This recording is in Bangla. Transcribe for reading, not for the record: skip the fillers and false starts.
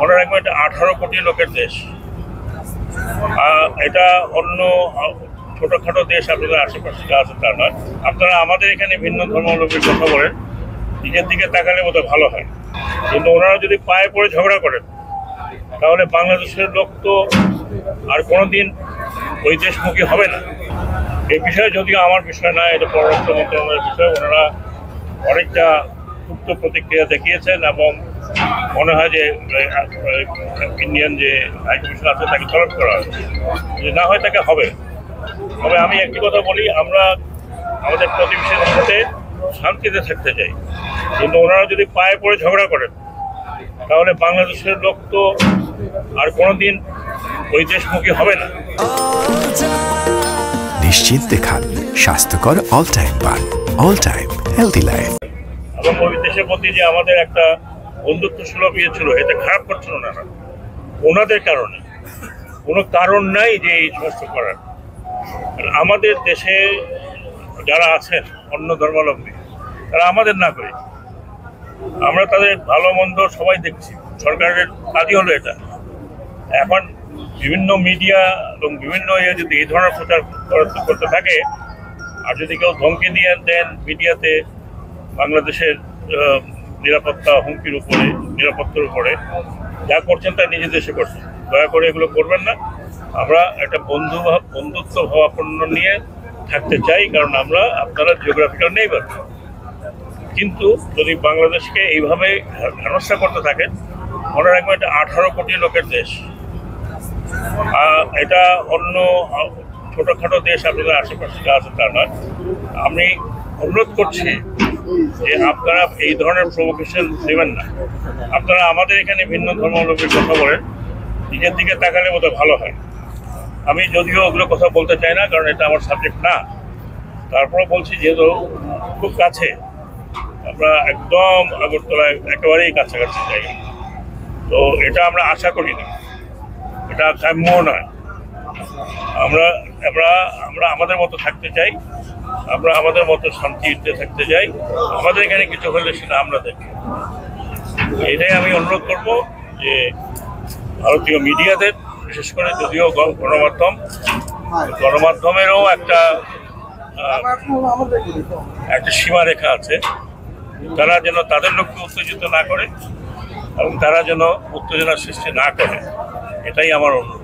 মনে রাখবেন এটা 18 কোটি লোকের দেশ। এটা অন্য ছোটখাটো দেশ আপনাদের আশেপাশে যা আছে তা নয়। আপনারা আমাদের এখানে ভিন্ন ধর্মাবলম্বীর কথা বলেন, নিজের দিকে তাকালে বোধ ভালো হয়, কিন্তু ওনারা যদি পায়ে পড়ে ঝগড়া করেন তাহলে বাংলাদেশের লোক তো আর কোনোদিন ওই দেশমুখী হবে না। এই বিষয়ে যদিও আমার বিষয় না, এটা পররাষ্ট্র মন্ত্রণালয়ের বিষয়। ওনারা অনেকটা সুপ্ত প্রতিক্রিয়া দেখিয়েছেন এবং মনে হয় যে ইন্ডিয়ান যে হাইকমিশন আছে তাকে তলব করা হবে, যদি না হয় তাকে হবে। তবে আমি একটি কথা বলি, আমরা আমাদের প্রতিবেশীদের সাথে শান্তিতে থাকতে চাই, কিন্তু ওনারা যদি পায়ে পড়ে ঝগড়া করেন তাহলে বাংলাদেশের লোক তো আর কোনোদিন ওই দেশমুখী হবে না। নিশ্চিন্তে খান স্বাস্থ্যকর অল টাইম পান, অল টাইম হেলদি লাইফ। এবং ওই দেশের প্রতি যে আমাদের একটা বন্ধুত্ব সুলভ ইয়ে ছিল, এটা খারাপ করছিল না ওনাদের কারণে। কোনো কারণ নাই যে এই সমস্ত করার। আমাদের দেশে যারা আছেন অন্য ধর্মাবলম্বী, তারা আমাদের না করে আমরা তাদের ভালো মন্দ সবাই দেখছি। সরকারের কাজই হলো এটা। এখন বিভিন্ন মিডিয়া এবং বিভিন্ন যদি এই ধরনের প্রচার করতে থাকে, আর যদি কেউ ধমকি দিয়ে দেন মিডিয়াতে বাংলাদেশের নিরাপত্তা হুমকির উপরে, নিরাপত্তার উপরে, যা করছেন তা নিজের দেশে করছেন। দয়া করে এগুলো করবেন না। আমরা একটা বন্ধুত্ব ভাবাপন্ন নিয়ে থাকতে চাই, কারণ আমরা আপনারা জিওগ্রাফিক্যাল নেইবার। কিন্তু যদি বাংলাদেশকে এইভাবে হেনস্থা করতে থাকেন, মনে রাখবেন এটা 18 কোটি লোকের দেশ। এটা অন্য ছোটখাটো দেশ আপনাদের আশেপাশে যা আছে তা নয়। আমি অনুরোধ করছি যে আপনারা এই ধরনের প্রভোকেশন দেবেন না। আপনারা আমাদের এখানে ভিন্ন ধর্মাবলম্বীর কথা বলেন, নিজের দিকে তাকালে বোধ ভালো হয়। আমি যদিও ওগুলো কথা বলতে চাই না, কারণ এটা আমার সাবজেক্ট না। তারপরে বলছি, যেহেতু খুব কাছে, আমরা একদম আগরতলায় একেবারেই কাছাকাছি জায়গা, তো এটা আমরা আশা করি না, এটা কাম্য নয়। আমরা আমরা আমরা আমাদের মতো থাকতে চাই, আমরা আমাদের মতো শান্তিতে থাকতে চাই। আমাদের এখানে কিছু হলে সেটা আমরা দেখি। এটাই আমি অনুরোধ করব যে ভারতীয় মিডিয়াদের, বিশেষ করে যদিও গণমাধ্যমেরও একটা সীমারেখা আছে, তারা যেন তাদের লোককে উত্তেজিত না করে এবং তারা যেন উত্তেজনা সৃষ্টি না করে, এটাই আমার অনুরোধ।